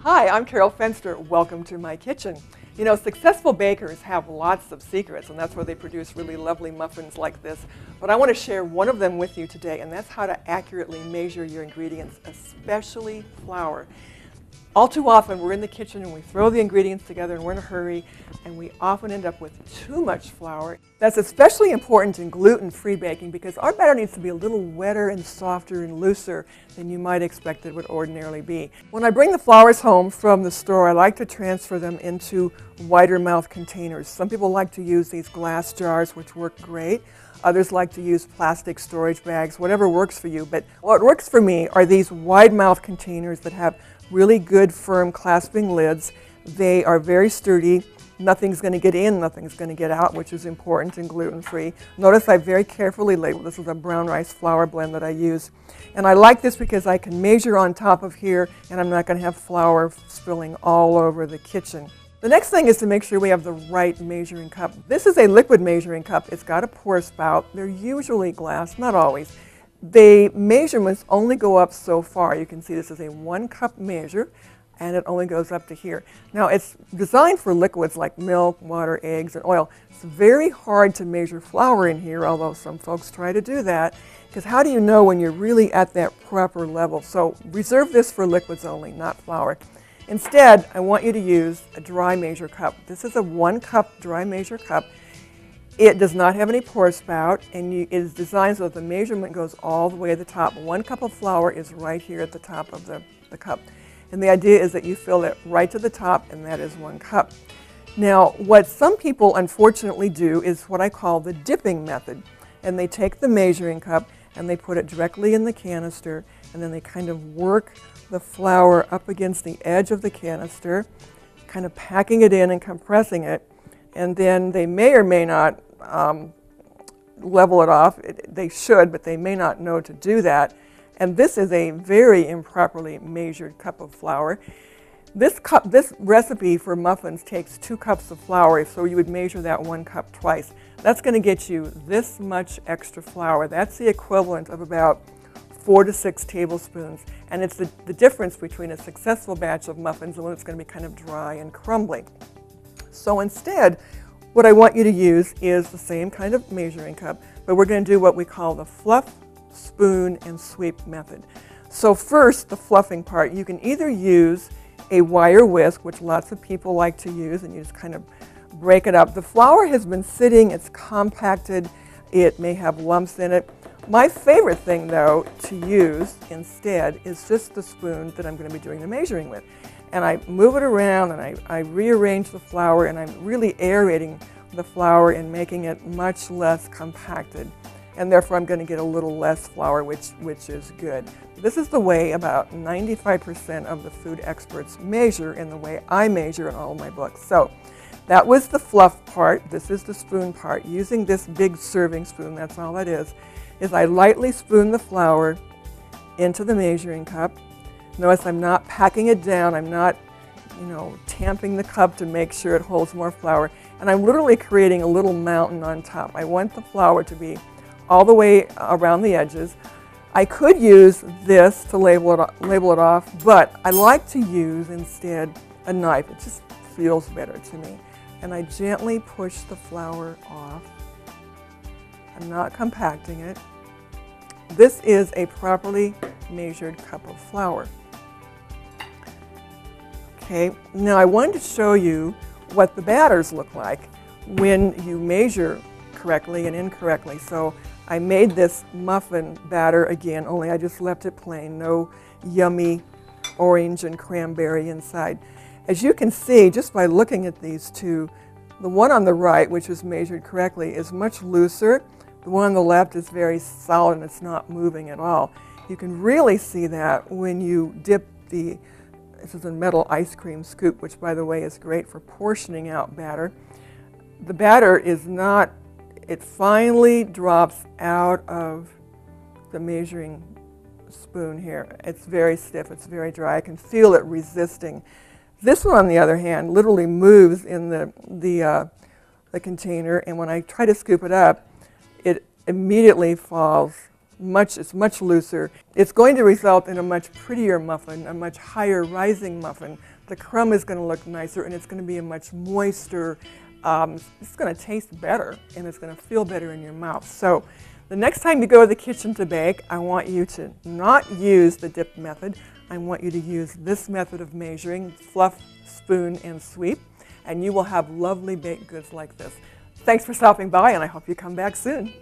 Hi, I'm Carol Fenster. Welcome to my kitchen. You know, successful bakers have lots of secrets, and that's where they produce really lovely muffins like this. But I want to share one of them with you today, and that's how to accurately measure your ingredients, especially flour. All too often, we're in the kitchen and we throw the ingredients together and we're in a hurry, and we often end up with too much flour. That's especially important in gluten-free baking because our batter needs to be a little wetter and softer and looser than you might expect it would ordinarily be. When I bring the flours home from the store, I like to transfer them into wider mouth containers. Some people like to use these glass jars, which work great. Others like to use plastic storage bags, whatever works for you. But what works for me are these wide mouth containers that have really good firm clasping lids. They are very sturdy. Nothing's going to get in, nothing's going to get out, which is important in gluten-free. Notice I very carefully labeled this is a brown rice flour blend that I use. And I like this because I can measure on top of here and I'm not going to have flour spilling all over the kitchen. The next thing is to make sure we have the right measuring cup. This is a liquid measuring cup. It's got a pour spout. They're usually glass, not always. The measurements only go up so far. You can see this is a 1 cup measure and it only goes up to here. Now it's designed for liquids like milk, water, eggs, and oil. It's very hard to measure flour in here, although some folks try to do that, because how do you know when you're really at that proper level? So reserve this for liquids only, not flour. Instead, I want you to use a dry measure cup. This is a 1 cup dry measure cup. It does not have any pour spout, and it is designed so that the measurement goes all the way to the top. 1 cup of flour is right here at the top of the cup. And the idea is that you fill it right to the top, and that is 1 cup. Now, what some people unfortunately do is what I call the dipping method. And they take the measuring cup and they put it directly in the canister, and then they kind of work the flour up against the edge of the canister, kind of packing it in and compressing it. And then they may or may not level it off. They should, but they may not know to do that. And this is a very improperly measured cup of flour. This recipe for muffins takes 2 cups of flour, so you would measure that 1 cup twice. That's going to get you this much extra flour. That's the equivalent of about 4 to 6 tablespoons. And it's the difference between a successful batch of muffins and one that's going to be kind of dry and crumbly. So instead, what I want you to use is the same kind of measuring cup, but we're going to do what we call the fluff, spoon, and sweep method. So first, the fluffing part. You can either use a wire whisk, which lots of people like to use, and you just kind of break it up. The flour has been sitting, it's compacted, it may have lumps in it. My favorite thing, though, to use instead is just the spoon that I'm going to be doing the measuring with. And I move it around and I rearrange the flour, and I'm really aerating the flour and making it much less compacted. And therefore I'm going to get a little less flour, which is good. This is the way about 95% of the food experts measure, in the way I measure in all of my books. So that was the fluff part. This is the spoon part. Using this big serving spoon, that's all it is I lightly spoon the flour into the measuring cup. Notice I'm not packing it down. I'm not, tamping the cup to make sure it holds more flour. And I'm literally creating a little mountain on top. I want the flour to be all the way around the edges. I could use this to label it off, but I like to use instead a knife. It just feels better to me. And I gently push the flour off. I'm not compacting it. This is a properly measured cup of flour. Okay, now I wanted to show you what the batters look like when you measure correctly and incorrectly. So I made this muffin batter again, only I just left it plain, no yummy orange and cranberry inside. As you can see, just by looking at these two, the one on the right, which was measured correctly, is much looser. The one on the left is very solid and it's not moving at all. You can really see that when you dip this is a metal ice cream scoop, which by the way is great for portioning out batter. The batter is not, it finally drops out of the measuring spoon here. It's very stiff, it's very dry. I can feel it resisting. This one, on the other hand, literally moves in the container, and when I try to scoop it up, it immediately falls it's much looser. It's going to result in a much prettier muffin, a much higher rising muffin. The crumb is going to look nicer, and it's going to be a much moister. It's going to taste better, and it's going to feel better in your mouth. So the next time you go to the kitchen to bake, I want you to not use the dip method. I want you to use this method of measuring: fluff, spoon, and sweep, and you will have lovely baked goods like this. Thanks for stopping by, and I hope you come back soon.